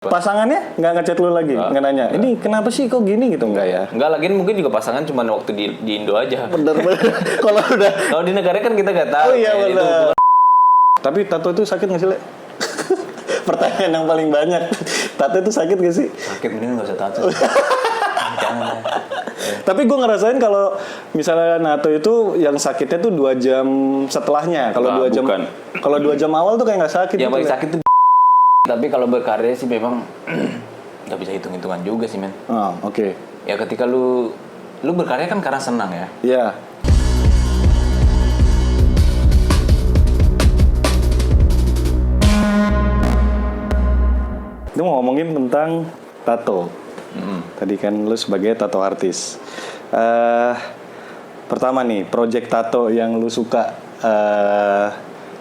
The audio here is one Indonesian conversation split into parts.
Pasangannya nggak ngechat lu lagi? Nggak nanya, ini kenapa sih kok gini gitu? Nggak ya? Enggak, lagi mungkin juga pasangan cuma waktu di Indo aja. Bener-bener. Kalau di negara kan kita nggak tahu. Oh iya bener. Itu Tapi tato itu sakit nggak sih, Le? Pertanyaan yang paling banyak. Tato itu sakit nggak sih? sakit, mending nggak usah tato. Jangan. Tapi gue ngerasain kalau misalnya nato itu yang sakitnya tuh 2 jam setelahnya. Kalau 2 jam, bukan. kalau 2 jam awal tuh kayak nggak sakit. Yang gitu, paling Le. sakit tuh. Tapi kalau berkarya sih memang nggak bisa hitung-hitungan juga sih, men. Oh, oke. Ya ketika lu berkarya kan karena senang ya. Iya. Itu mau ngomongin tentang tato. Tadi kan lu sebagai tato artis. Pertama nih, project tato yang lu suka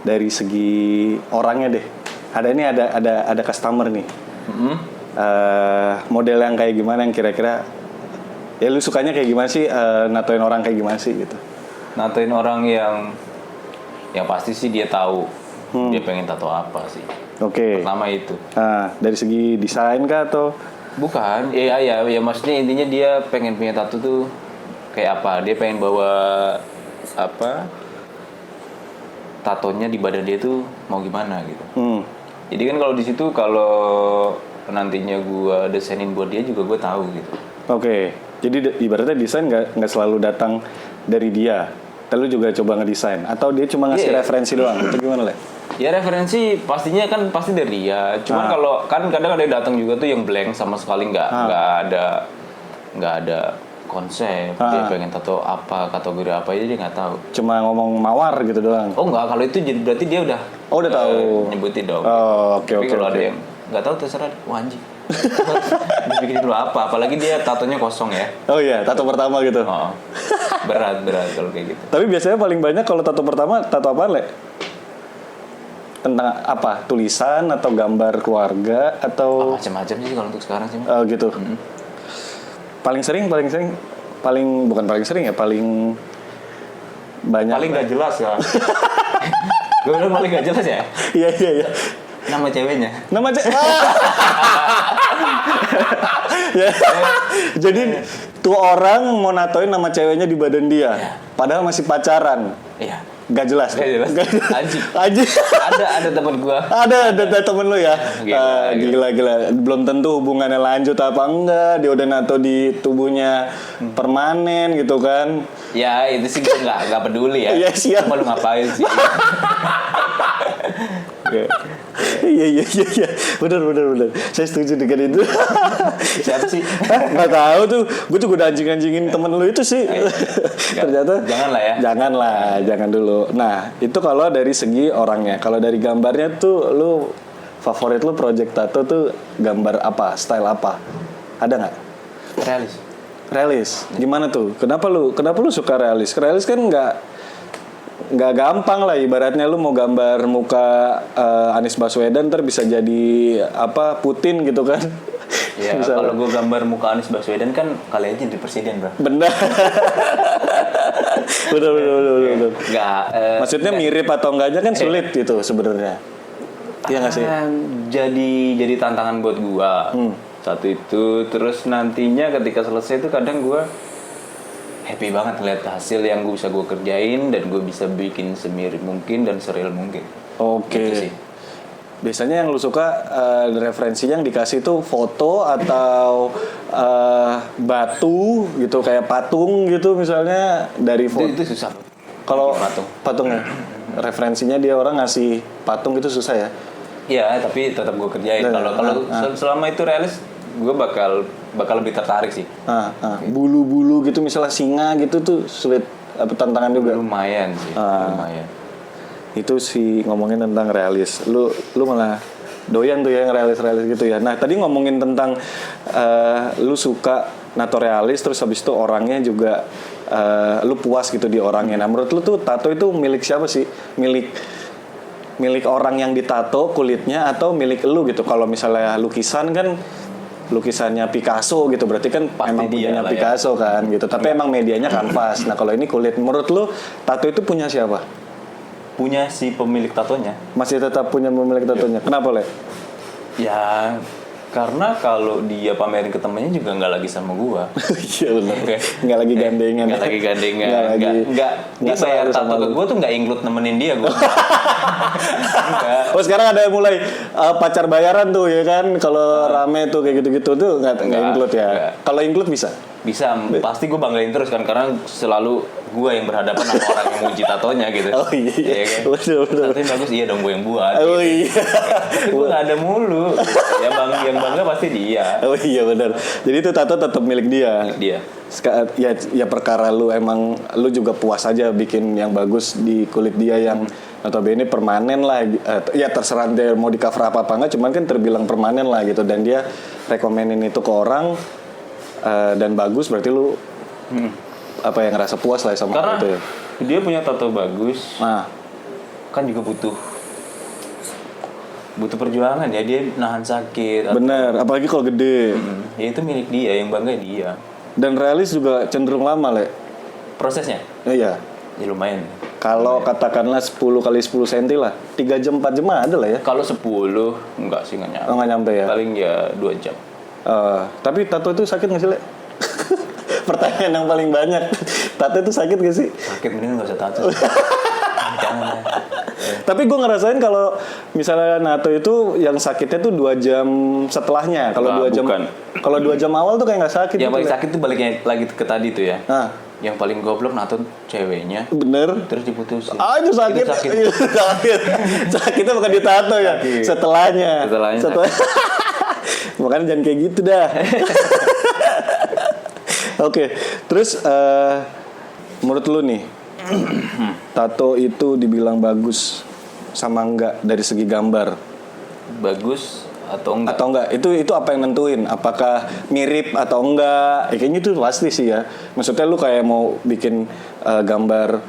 dari segi orangnya deh. Ada customer nih. Model yang kayak gimana yang kira-kira ya lu sukanya kayak gimana sih, natoin orang kayak gimana sih gitu. Natoin orang yang pasti sih dia tahu dia pengen tato apa sih. Oke. Pertama itu. Nah, dari segi desain kah atau Bukan, ya maksudnya intinya dia pengen punya tato tuh kayak apa? Dia pengen bawa apa? Tatonya di badan dia tuh mau gimana gitu. Jadi kan kalau di situ kalau nantinya gua desainin buat dia juga gua tahu gitu. Oke. Jadi ibaratnya desain nggak selalu datang dari dia. Lalu juga coba ngedesain atau dia cuma ngasih referensi doang. Itu gimana, Le? Ya referensi pastinya kan pasti dari dia. Cuman kalau kan kadang ada yang datang juga tuh yang blank sama sekali nggak ada konsep. Dia pengen tato apa, kategori apa aja dia nggak tahu. Cuma ngomong mawar gitu doang. Oh enggak, kalau itu jadi berarti dia udah udah tahu. nyebutin dong. Oh, oke. Tapi kalau ada yang nggak tahu terserah, wah anjing. Dipikirin dulu apa, apalagi dia tatonya kosong ya. Oh iya, tato pertama gitu. Oh, berat kalau kayak gitu. Tapi biasanya paling banyak kalau tato pertama, tato apaan, Le? Tentang apa? Tulisan atau gambar keluarga atau Macam-macam sih kalau untuk sekarang sih. Oh gitu. Paling sering bukan paling sering ya, paling banyak. Paling nggak jelas ya. Gue bilang paling nggak jelas ya. Iya. Nama ceweknya. Nama ya. Jadi tuh orang mau natoin nama ceweknya di badan dia, padahal masih pacaran. Iya. Gak jelas. Anjing. Anjing. Ada teman gua. Ada temen lu ya. Gila. Gila. Belum tentu hubungannya lanjut apa enggak. Dia udah nato di tubuhnya permanen gitu kan. Ya itu sih gue nggak peduli ya. Iya, siap. Cuma lu ngapain sih? Iya. Bener. Saya setuju dengan itu. Siapa sih? Nggak tahu tuh. Gue juga udah anjing-anjingin temen lu itu sih. Ternyata. Janganlah ya. Jangan dulu. Nah, itu kalau dari segi orangnya. Kalau dari gambarnya tuh, lu favorit lu project tato tuh gambar apa? Style apa? Ada nggak? Realis. Gimana tuh? Kenapa lu suka realis? Realis kan nggak gampang lah, ibaratnya lu mau gambar muka Anies Baswedan ntar bisa jadi apa Putin gitu kan. Ya kalau gue gambar muka Anies Baswedan kan kali aja jadi presiden, bro. Benar. Benar. Nggak. Maksudnya mirip atau enggaknya kan sulit gitu sebenarnya. Iya nggak sih? Jadi tantangan buat gua. Satu itu, terus nantinya ketika selesai itu kadang gua happy banget lihat hasil yang gue bisa kerjain dan gue bisa bikin semirip mungkin dan sereal mungkin. Oke. Gitu sih. Biasanya yang lu suka referensinya yang dikasih tuh foto atau batu gitu kayak patung gitu misalnya dari foto. Itu susah. Kalau patungnya referensinya dia orang ngasih patung itu susah ya? Iya, tapi tetap gue kerjain. Kalau selama itu realis, gue bakal lebih tertarik sih. Bulu-bulu gitu misalnya singa gitu tuh sulit tantangan juga. Lumayan sih. Lumayan. Itu sih ngomongin tentang realis. Lu malah doyan tuh ya yang realis gitu ya. Nah tadi ngomongin tentang lu suka nato realis, terus habis itu orangnya juga lu puas gitu di orangnya. Nah menurut lu tuh tato itu milik siapa sih? Milik orang yang ditato kulitnya atau milik lu gitu? Kalau misalnya lukisan kan lukisannya Picasso gitu, berarti kan emang punyanya Picasso kan gitu. Tapi emang medianya kanvas. Nah kalau ini kulit, menurut lu tato itu punya siapa? Punya si pemilik tatonya. Masih tetap punya pemilik tatonya. Kenapa, Le? Ya Karena kalau dia pamerin ke temennya juga nggak lagi sama gua. Iya benar. Nggak lagi gandengan. Nggak lagi gandengan. Nggak dia bayar selalu sama tato ke lu. gua tuh nggak include nemenin dia gua. Nggak. Oh sekarang ada yang mulai pacar bayaran tuh ya kan, kalau rame tuh kayak gitu-gitu tuh nggak include ya. Nggak. Kalau include bisa. Bisa, pasti gue banggain terus kan karena selalu gue yang berhadapan sama orang yang muji tatonya gitu. Oh iya, Iya kan? betul. Tatonya bagus, iya dong gue yang buat. Oh gitu. iya. Gue nggak ada mulu. Ya yang bangga pasti dia. Oh iya benar. Jadi itu tato tetap milik dia. Dia. Ya perkara lu emang lu juga puas aja bikin yang bagus di kulit dia yang notabene permanen lah. Ya terserah dia mau di cover apa enggak, cuman kan terbilang permanen lah gitu, dan dia rekomenin itu ke orang dan bagus, berarti lu apa yang ngerasa puas lah sama Karena itu ya. dia punya tato bagus, Nah, kan juga butuh perjuangan ya, dia nahan sakit. bener, apalagi kalau gede. Ya itu milik dia, yang bangga dia. Dan realis juga cenderung lama, Le. Prosesnya? Iya. Ya lumayan. Kalau katakanlah 10 kali 10 cm lah, 3 jam 4 jam ada lah ya. Kalau 10 enggak sih nggak nyampe. Oh, nggak nyampe ya. Paling ya 2 jam. Tapi tato itu sakit nggak sih, Le? Pertanyaan yang paling banyak. Tato itu sakit nggak sih? Sakit mending nggak usah tato. Jangan ya. Tapi gue ngerasain kalau misalnya nato itu yang sakitnya tuh 2 jam setelahnya. Kalau Nah, 2 jam, bukan. kalau 2 jam awal tuh kayak nggak sakit. Yang gitu, paling Le. sakit tuh baliknya lagi ke tadi tuh ya. Nah, Yang paling goblok nato ceweknya bener. terus diputusin. Itu sakit. Itu sakit. Iya, sakit. Sakitnya bukan di tato ya, Sakit. setelahnya. Setelahnya Makanya jangan kayak gitu dah. Oke, terus menurut lu nih, tato itu dibilang bagus sama enggak dari segi gambar? Bagus atau enggak? Atau enggak? Itu apa yang nentuin? Apakah mirip atau enggak? Kayaknya itu pasti sih ya. Maksudnya lu kayak mau bikin gambar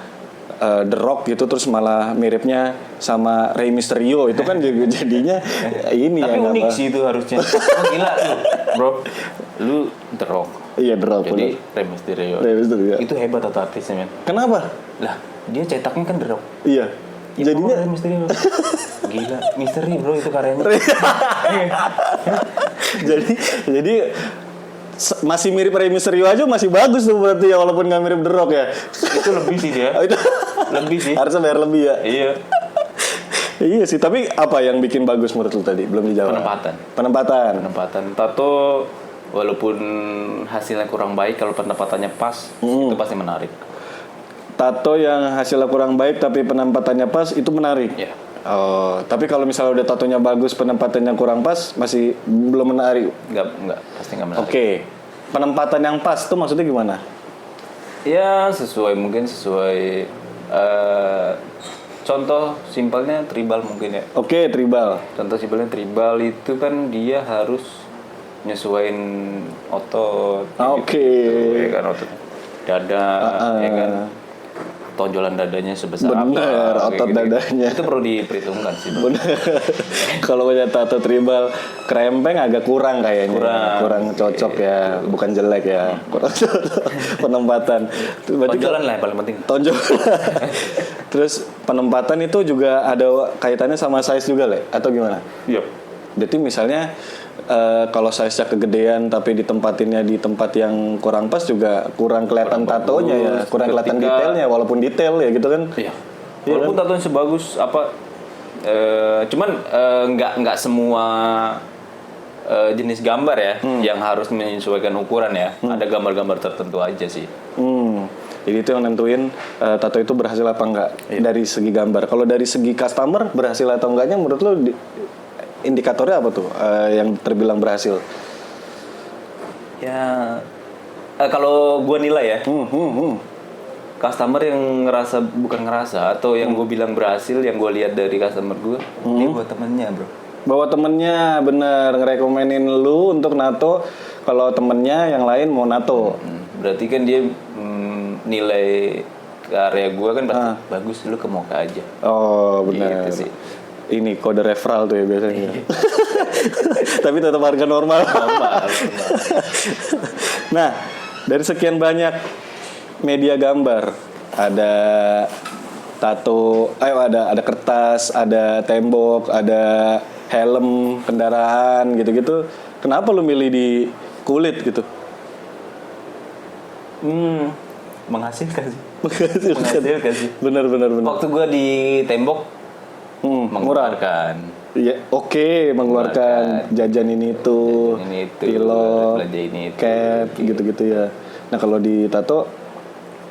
The Rock gitu, terus malah miripnya sama Rey Mysterio, itu kan juga jadinya ini Tapi ya. unik sih itu harusnya. Oh, gila lu, bro. Lu The Rock. Iya, The Rock. Jadi bener. Rey Mysterio. Rey Mysterio. Itu hebat atau artisnya, men. Kenapa? Lah, dia cetaknya kan The Rock. Iya. Ya, Jadinya Rey Mysterio. Gila, misteri bro itu karyanya. jadi masih mirip Rey Mysterio aja masih bagus tuh berarti ya, walaupun nggak mirip The Rock ya. Itu lebih sih dia. Oh, itu Lebih sih. harusnya bayar lebih ya. Iya. Iya sih, tapi apa yang bikin bagus menurut lu tadi? Belum dijawab. Penempatan. Tato walaupun hasilnya kurang baik, kalau penempatannya pas, itu pasti menarik. Tato yang hasilnya kurang baik tapi penempatannya pas itu menarik. Iya. Oh, tapi kalau misalnya udah tatonya bagus penempatannya kurang pas masih belum menarik. Enggak, pasti enggak menarik. Oke. Penempatan yang pas tuh maksudnya gimana? Ya mungkin sesuai contoh simpelnya tribal mungkin ya. Oke, tribal. Contoh simpelnya tribal itu kan dia harus nyesuaiin otot. Oke. Gitu, ya kan otot dada, ya kan. Tonjolan dadanya sebesar Bener, apa? otot kayak gitu. dadanya. Itu perlu diperhitungkan sih. Bang. Bener. Kalau punya tato tribal krempeng agak kurang kayaknya. Kurang cocok ya, bukan jelek ya. Kurang cocok penempatan. Berarti Tonjolan lah yang paling penting. tonjol. Terus penempatan itu juga ada kaitannya sama size juga, Le? Atau gimana? Iya. Berarti misalnya kalau size-nya kegedean tapi ditempatinnya di tempat yang kurang pas juga kurang kelihatan tatonya ya, kurang kelihatan detailnya, walaupun detail ya gitu kan. Iya. Walaupun tatonya sebagus apa, cuman nggak semua jenis gambar ya yang harus menyesuaikan ukuran ya. Ada gambar-gambar tertentu aja sih. Jadi itu yang nentuin tato itu berhasil apa enggak dari segi gambar. Kalau dari segi customer berhasil atau enggaknya menurut lo indikatornya apa tuh yang terbilang berhasil? Ya kalau gue nilai ya, customer yang bukan ngerasa atau yang gue bilang berhasil, yang gue lihat dari customer gue, dia buat temennya bro. Bawa temennya bener ngerekomenin lu untuk nato, kalau temennya yang lain mau nato. Berarti kan dia nilai karya gue kan bagus, lu ke Mocha aja. Oh benar. Gitu sih. Ini kode referral tuh ya biasanya. Tapi tetap harga normal. Nah, dari sekian banyak media gambar, ada tato, ada kertas, ada tembok, ada helm kendaraan gitu-gitu. Kenapa lu milih di kulit gitu? Menghasilkan sih. Menghasilkan sih. Benar. Waktu gue di tembok Murah. mengeluarkan. Iya, oke, mengeluarkan jajan ini tuh, pilot, belanja ini itu, cap, gitu-gitu ya. Nah kalau di tato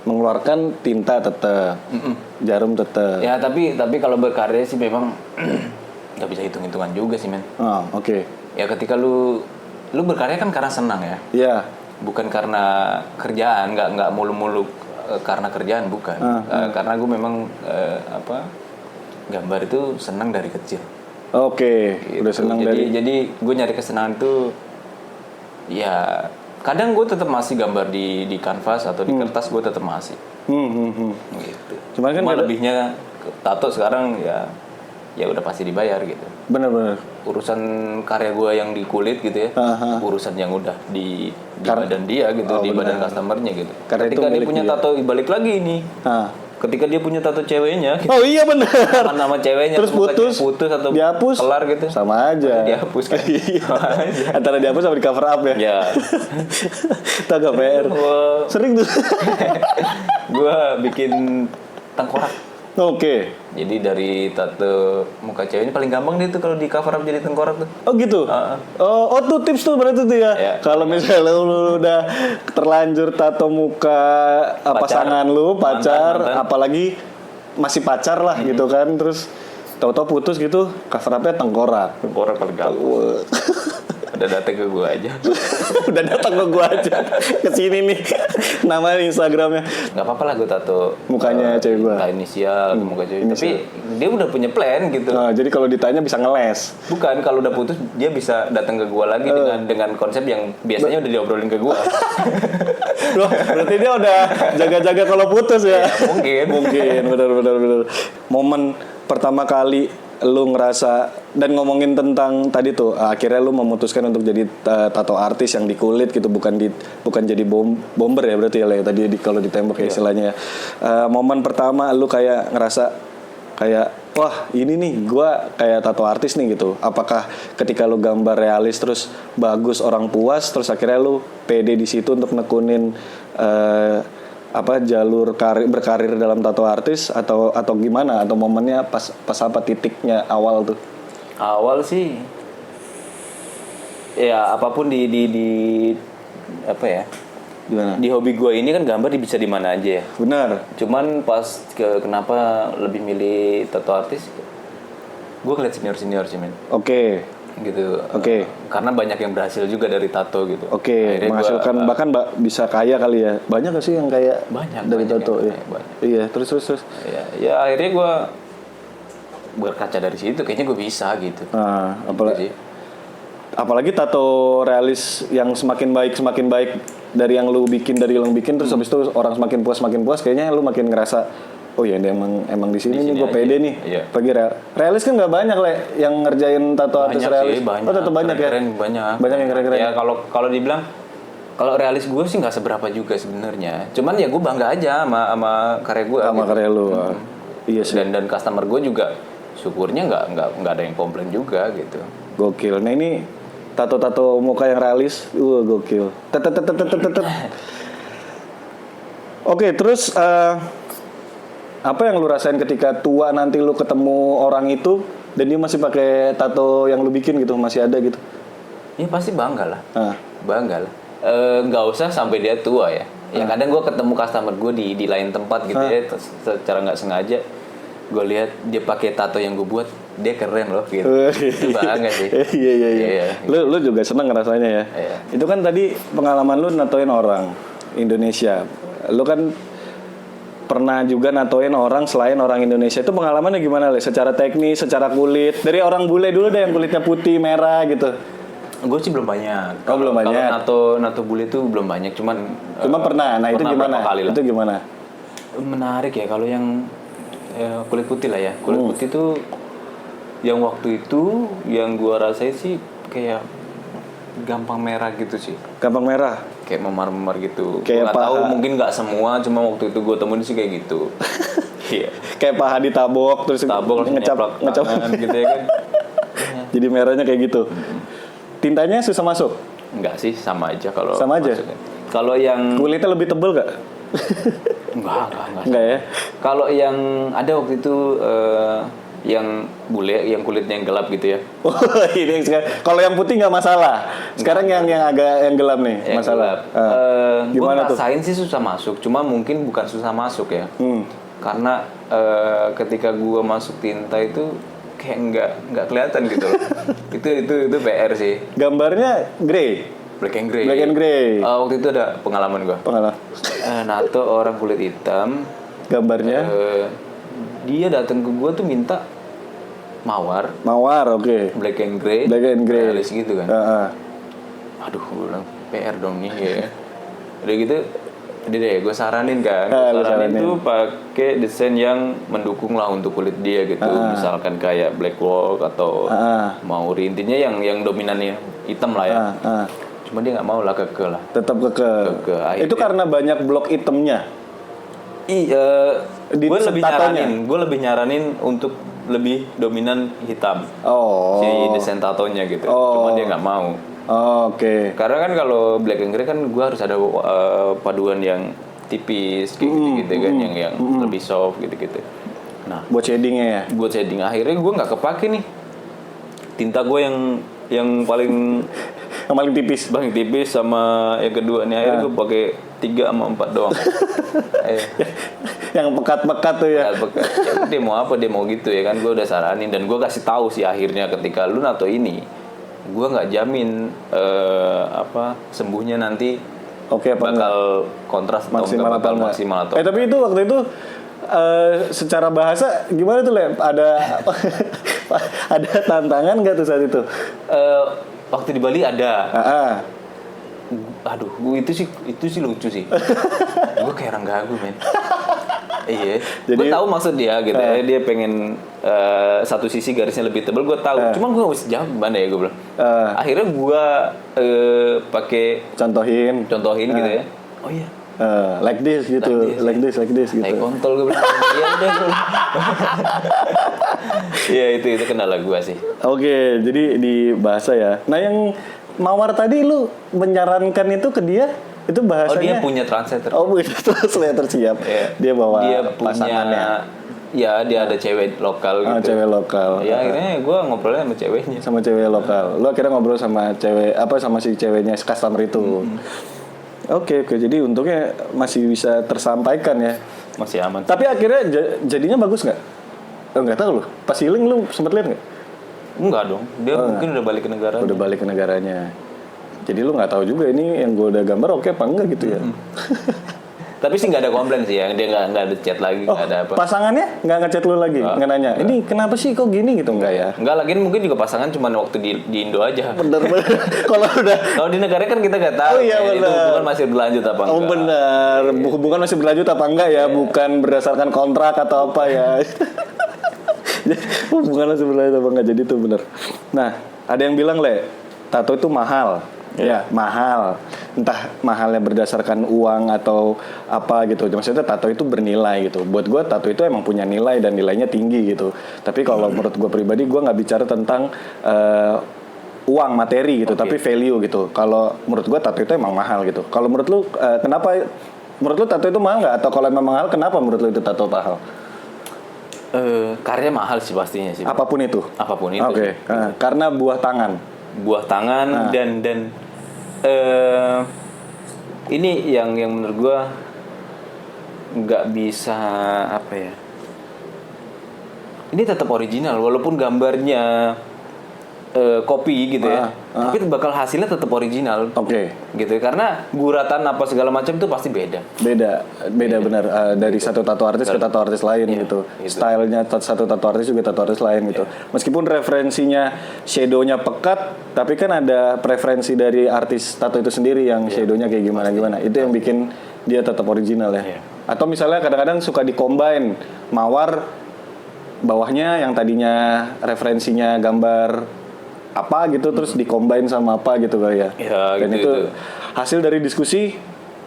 mengeluarkan tinta tetap, jarum tetap. Ya tapi kalau berkarya sih memang nggak bisa hitung-hitungan juga sih men. Oh, oke. Ya ketika lu berkarya kan karena senang ya. Iya. Bukan karena kerjaan, nggak mulu-mulu karena kerjaan bukan. Karena gue memang gambar itu senang dari kecil. Oke, Gitu. udah senang dari. Jadi gue nyari kesenangan tuh, ya kadang gue tetap masih gambar di kanvas atau di kertas gue tetap masih. Gitu. Cuman kan lebihnya tato sekarang ya udah pasti dibayar gitu. Benar. Urusan karya gue yang di kulit gitu ya, urusan yang udah di badan dia gitu, di badan customernya gitu. Karena ketika itu dia punya tato balik lagi nih. Ketika dia punya tato ceweknya gitu. Oh iya benar. Nama ceweknya terus putus atau dihapus, kelar gitu. sama aja. Dihapus kan. Antara dihapus sama di cover up ya. Ya. Itu agak PR. Sering tuh. Gua bikin tengkorak. Oke. Jadi dari tato muka ceweknya paling gampang dia tuh kalau di cover up jadi tengkorak tuh. Oh gitu. Oh tuh tips tuh berarti tuh ya. Kalau misalnya lu udah terlanjur tato muka pasangan lu, pacar, mantan. Apalagi masih pacar lah gitu kan, terus tahu-tahu putus gitu, cover up-nya tengkorak. Tengkorak paling gampang. Udah datang ke gua aja. Udah datang ke gua aja. Kesini nih. Nama Instagramnya. Gak apa-apa lah gua tato mukanya cewek gua. Inisial atau muka cewek. Tapi dia udah punya plan gitu. Nah, jadi kalau ditanya bisa ngeles. Bukan, kalau udah putus dia bisa datang ke gua lagi dengan konsep yang biasanya udah diobrolin ke gua. Loh, berarti dia udah jaga-jaga kalau putus ya? Mungkin. Benar. Momen pertama kali lu ngerasa dan ngomongin tentang tadi tuh akhirnya lu memutuskan untuk jadi tato artis yang di kulit gitu, bukan jadi bomber ya berarti ya tadi kalau ditembak ya istilahnya. Momen pertama lu kayak ngerasa kayak wah ini nih gua kayak tato artis nih gitu. Apakah ketika lu gambar realis terus bagus, orang puas, terus akhirnya lu pede di situ untuk nekunin jalur berkarir dalam tato artis atau gimana, atau momennya pas apa titiknya awal tuh? Awal sih ya apapun di apa ya? Gimana? Di hobi gue ini kan gambar bisa di mana aja ya. Benar. Cuman pas kenapa lebih milih tato artis? Gue ngeliat senior sih men. Oke. Gitu. Oke. Karena banyak yang berhasil juga dari tato gitu. Oke. Menghasilkan bahkan bisa kaya kali ya. Banyak gak sih yang kaya dari tato ya? Iya. Terus. Ya akhirnya gue berkaca dari situ. Kayaknya gue bisa gitu. Apalagi tato realis yang semakin baik dari yang lu bikin terus habis itu orang semakin puas kayaknya lu makin ngerasa oh ya ini emang di sini nih gue pede nih. Iya. Bagi realis kan nggak banyak yang ngerjain tato artis realis. Banyak. Oh tetap banyak ya. Banyak yang keren-keren. Ya kalau dibilang kalau realis gue sih nggak seberapa juga sebenarnya. Cuman ya gue bangga aja sama karya gue. Sama gitu. Karya lu. Iya sih. Dan customer gue juga syukurnya nggak ada yang komplain juga gitu. Gokil. Nah ini tato muka yang realis, gokil. Oke, terus apa yang lu rasain ketika tua nanti lu ketemu orang itu dan dia masih pakai tato yang lu bikin gitu, masih ada gitu? Ya pasti bangga lah. Bangga lah. Nggak usah sampai dia tua ya. Ya kadang gue ketemu customer gue di lain tempat gitu ya, secara nggak sengaja gue lihat dia pakai tato yang gue buat, dia keren loh gitu. Itu bangga sih. Iya. Lu juga seneng rasanya ya. Iya. Itu kan tadi pengalaman lu natoin orang Indonesia. Lu kan pernah juga natoin orang selain orang Indonesia. Itu pengalamannya gimana, Le? Secara teknis, secara kulit. Dari orang bule dulu deh yang kulitnya putih, merah gitu. Gue sih belum banyak. Belum banyak. Kalau nato bule itu belum banyak, cuman pernah. Nah, itu gimana? Itu gimana? Menarik ya kalau yang kulit putih lah ya. Kulit putih tuh yang waktu itu yang gue rasain sih kayak gampang merah gitu sih. Gampang merah? Kayak memar-memar gitu. Kayak nggak tahu, mungkin nggak semua, cuma waktu itu gue temuin sih kayak gitu. Iya. Kayak paha ditabok terus ngecap gitu ya kan. Jadi merahnya kayak gitu. Tintanya susah masuk. Enggak sih, sama aja kalau Sama aja? masuknya. Kalau yang Kulitnya lebih tebel gak? enggak. Enggak ya? Kalau yang ada waktu itu yang bule, yang kulitnya yang gelap gitu ya. Oh, ini yang sekarang. Kalau yang putih nggak masalah. Sekarang yang agak yang gelap nih Yang masalah. gelap. Gue Gimana tuh? ngerasain sih susah masuk, cuma mungkin bukan susah masuk ya. Karena ketika gue masuk tinta itu kayak nggak kelihatan gitu loh. itu PR sih. Gambarnya grey, Black and Grey. black and grey. Waktu itu ada pengalaman gue. Pengalaman. Nato orang kulit hitam. Gambarnya Dia datang ke gue tuh minta mawar, oke. black and grey, Black and grey. realis gitu kan. Aduh, gue bilang PR dong nih ya. Udah gitu, udah deh, gue saranin kan. Lu Saranin saranin. tuh pakai desain yang mendukung lah untuk kulit dia gitu. Misalkan kayak black walk atau mauri, intinya yang dominannya hitam lah ya. Cuma dia nggak mau lah keke lah. Tetap keke. Akhirnya- Itu karena banyak blok hitamnya. Di gue lebih tatonya? nyaranin untuk lebih dominan hitam. Oh. Si desain tatonya gitu. Oh. Cuma dia nggak mau. Oke. Karena kan kalau black and grey kan gue harus ada paduan yang tipis kayak gitu kan, yang lebih soft gitu. Nah, Buat shadingnya ya. buat shading akhirnya gue nggak kepake nih. Tinta gue yang paling Yang paling tipis. tipis sama yang kedua nih akhirnya gue pakai 3 sama 4 doang. Yang pekat-pekat tuh ya. Dia mau apa, dia mau gitu ya kan. Gue udah saranin dan gue kasih tahu sih akhirnya ketika lu nato ini, gue nggak jamin sembuhnya nanti Oke apa enggak? bakal kontras atau Maksimal enggak bakal atau enggak? maksimal atau Tapi itu waktu itu secara bahasa gimana tuh Le? Ada tantangan nggak tuh saat itu? waktu di Bali ada. Aduh, itu sih lucu sih. Gue kayak orang gagu men. Iya. Jadi- Gue tahu maksud dia gitu ya. Dia pengen satu sisi garisnya lebih tebal. Gue tahu. Cuma gue harus jawab gimana ya gue bilang. Akhirnya gue pakai Contohin. gitu ya. Oh iya. Like this gitu, like this gitu. Naik kontol gue bilang. Iya udah. Iya itu kendala gue sih. Oke, jadi di bahasa ya. Nah yang mawar tadi lu menyarankan itu ke dia, itu Oh dia bahasanya? punya translator. Oh punya translator siap. Iya. Dia bawa Dia pasangannya. Ya dia ada cewek lokal gitu. Cewek lokal. Ya akhirnya gue ngobrolnya sama ceweknya. Sama cewek lokal. Lu akhirnya ngobrol sama sama si ceweknya customer itu. Oke, jadi untungnya masih bisa tersampaikan ya. Masih aman. Tapi akhirnya jadinya bagus nggak? Nggak tahu lu. Pas healing lu sempet lihat nggak? Enggak dong. Dia mungkin udah balik ke negara. Udah balik ke negaranya. Jadi lu nggak tahu juga ini yang gue udah gambar oke apa enggak gitu ya. Tapi sih nggak ada komplain sih ya. Dia nggak ada chat lagi, nggak ada apa. Pasangannya nggak ngechat lu lagi, nggak nanya. Ini kenapa sih kok gini gitu enggak ya? Enggak lagi mungkin juga pasangan cuma waktu di Indo aja. Bener. Kalau udah Kalau di negara kan kita nggak tahu. Oh, iya, ya, itu benar. hubungan masih berlanjut apa enggak. Oh benar, hubungan masih berlanjut apa enggak ya? Bukan berdasarkan kontrak atau apa ya? Hubungan masih berlanjut apa enggak? Jadi itu benar. Nah, ada yang bilang tato itu mahal. Ya, mahal. Entah mahalnya berdasarkan uang atau apa gitu. Maksudnya tato itu bernilai gitu. Buat gue tato itu emang punya nilai dan nilainya tinggi gitu. Tapi kalau menurut gue pribadi, gue nggak bicara tentang uang materi gitu, tapi value gitu. Kalau menurut gue tato itu emang mahal gitu. Kalau menurut lu kenapa? Menurut lu tato itu mahal nggak? Atau kalau emang mahal, kenapa menurut lu itu tato mahal? Karya mahal sih pastinya sih. Apapun itu. Apapun itu. Oke. Karena buah tangan. Buah tangan dan ini yang menurut gua nggak bisa apa ya. Ini tetap original walaupun gambarnya kopi gitu ya. Tapi bakal hasilnya tetap original. Oke. Gitu ya. Karena guratan apa segala macam itu pasti beda. Beda benar dari satu tato artis ke tato artis lain gitu. Stylenya satu tato artis juga tato artis lain gitu. Meskipun referensinya shadow-nya pekat, tapi kan ada preferensi dari artis tato itu sendiri yang shadow-nya kayak gimana. Itu yang bikin dia tetap original ya. Atau misalnya kadang-kadang suka di-combine mawar bawahnya yang tadinya referensinya gambar apa gitu terus di-combine sama apa gitu kali ya. Dan gitu, itu hasil dari diskusi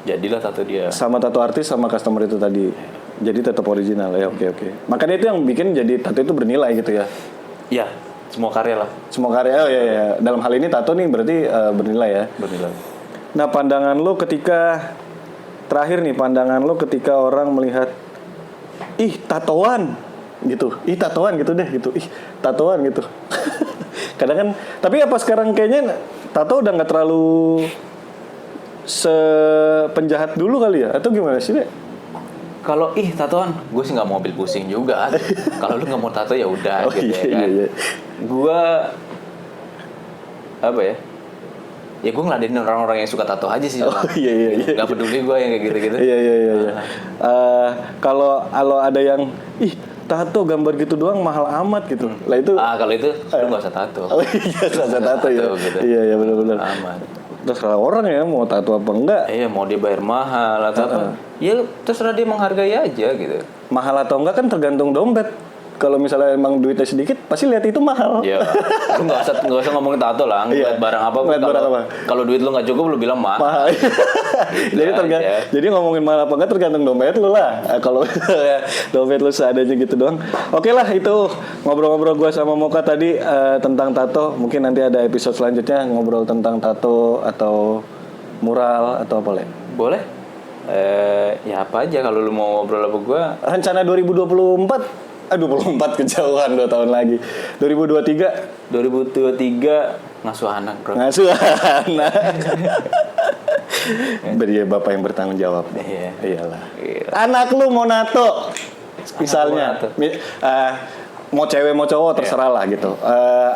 jadilah tato dia. sama tato artis sama customer itu tadi. Jadi tetap original ya. Oke. Makanya itu yang bikin jadi tato itu bernilai gitu ya. Ya, semua karya lah. Semua karya. Oh iya iya. Dalam hal ini tato nih berarti bernilai ya. Bernilai. Nah, pandangan lo ketika terakhir nih, pandangan lo ketika orang melihat ih tatoan gitu. Ih tatoan gitu deh gitu. Ih tatoan gitu. Kadang kan, tapi apa sekarang kayaknya tato udah nggak terlalu sepenjahat dulu kali ya? Atau gimana sih, Dek? Kalau tatoan, gue sih nggak mau ambil pusing juga. Kalau lu nggak mau tato ya udah gitu ya kan. Iya. Gue apa ya? Ya gue ngeladenin orang-orang yang suka tato aja sih. Iya. Gak peduli gue yang kayak gitu-gitu. Iya. Kalau ada yang ih tato gambar gitu doang mahal amat gitu. Lah itu Kalau itu lu nggak usah tato. Oh iya, rasa tato ya. Gitu. Iya benar-benar. Aman. Terserah orang ya mau tato apa enggak. Iya, mau dia bayar mahal atau apa. Ya terserah dia menghargai aja gitu. Mahal atau enggak kan tergantung dompet. Kalau misalnya emang duitnya sedikit, pasti lihat itu mahal. Iya. Lu nggak usah ngomongin tato lah. Ngeliat barang apa. Ngeliat barang apa. Kalau duit lu nggak cukup, lu bilang mahal. Jadi ngomongin mahal apa enggak tergantung dompet lu lah. Kalau dompet lu seadanya gitu doang. Oke lah, itu ngobrol-ngobrol gue sama Mocha tadi tentang tato. Mungkin nanti ada episode selanjutnya ngobrol tentang tato atau mural atau apa, Le? Boleh. Ya apa aja kalau lu mau ngobrol sama gue. Rencana 2024 24 kejauhan 2 tahun lagi. 2023 ngasuh anak, bro. ngasuh anak. Beri bapak yang bertanggung jawab. Iya. Iyalah. Anak lu mau nato, misalnya, mau cewek mau cowok terserah lah gitu.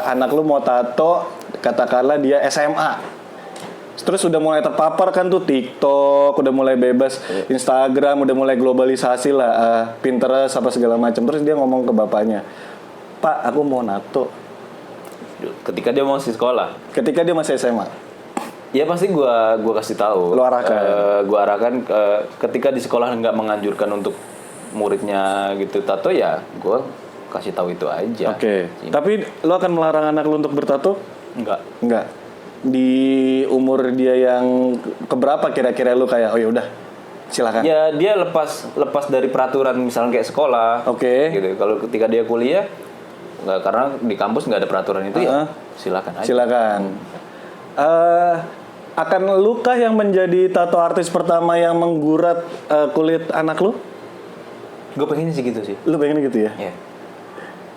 Anak lu mau tato, katakanlah dia SMA. Terus udah mulai terpapar kan tuh TikTok, udah mulai bebas, Instagram udah mulai globalisasi lah, Pinterest apa segala macam. Terus dia ngomong ke bapaknya, "Pak, aku mau nato." Ketika dia masih sekolah. Ketika dia masih SMA. Ya pasti gua kasih tahu. Lu arahkan. Gua arahkan ketika di sekolah nggak menganjurkan untuk muridnya gitu tato, ya gua kasih tahu itu aja. Oke. Tapi lu akan melarang anak lu untuk bertato? Enggak. Di umur dia yang keberapa kira-kira lu kayak oh ya udah silakan. Ya dia lepas dari peraturan misalnya kayak sekolah. Oke. Gitu. Kalau ketika dia kuliah nggak, karena di kampus nggak ada peraturan itu ya silakan aja. Silakan. Akan lu kah yang menjadi tato artis pertama yang menggurat kulit anak lu? Gue pengennya sih gitu sih. Lu pengen gitu ya? Iya.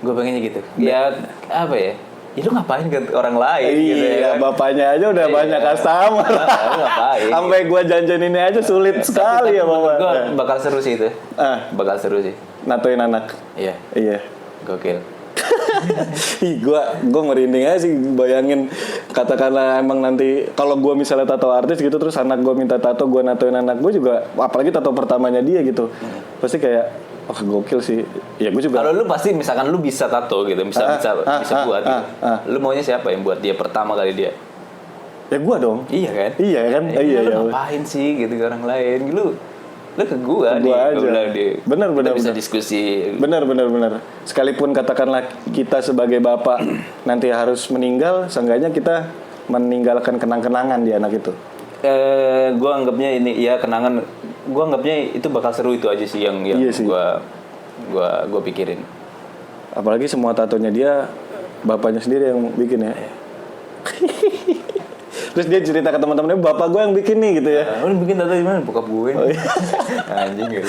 Gue pengennya gitu. Ya apa ya? Ya lu ngapain ke orang lain gitu ya? Iya, bapaknya aja udah banyak customer. Lu ngapain? Sampai gua janjiin ini aja sulit sekali ya, Bapak. Gue bakal seru sih itu. Bakal seru sih. Natoin anak. Iya. Gokil. Ih, gua merinding aja sih bayangin, katakanlah emang nanti kalau gua misalnya tato artis gitu terus anak gua minta tato, gua natoin anak gua juga, apalagi tato pertamanya dia gitu. Pasti kayak gokil sih. Ya gue juga. Kalau lu pasti misalkan lu bisa tato gitu, bisa buat gitu. Lu maunya siapa yang buat dia pertama kali dia? Ya gua dong. Iya kan? Iya kan? Iya. Lu ngapain sih gitu ke orang lain? Lu ke gua nih. Aja. Bener. Bisa diskusi. Bener. Sekalipun katakanlah kita sebagai bapak nanti harus meninggal, seenggaknya kita meninggalkan kenang-kenangan di anak itu. Gue anggapnya ini ya kenangan. Gue anggapnya itu bakal seru, itu aja sih yang iya sih. Gue pikirin. Apalagi semua tatonya dia bapaknya sendiri yang bikin ya. Terus dia cerita ke teman-temannya, bapak gue yang bikin nih gitu ya. Lu bikin tato di mana? Bokap gue. Oh, iya. Anjing gitu.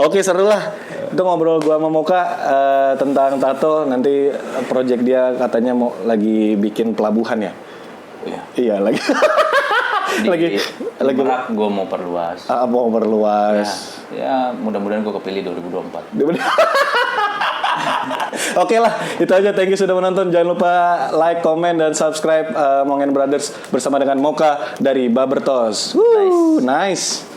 Oke, seru lah. Itu ngobrol gue sama Mocha tentang tato. Nanti project dia katanya mau lagi bikin pelabuhan ya. Iya lagi. lagi Merak gue mau perluas. Mau perluas. Ya mudah-mudahan gue kepilih 2024. Oke lah, itu aja. Thank you sudah menonton. Jangan lupa like, comment, dan subscribe Mongen Brothers bersama dengan Mocha dari Babertos. Nice.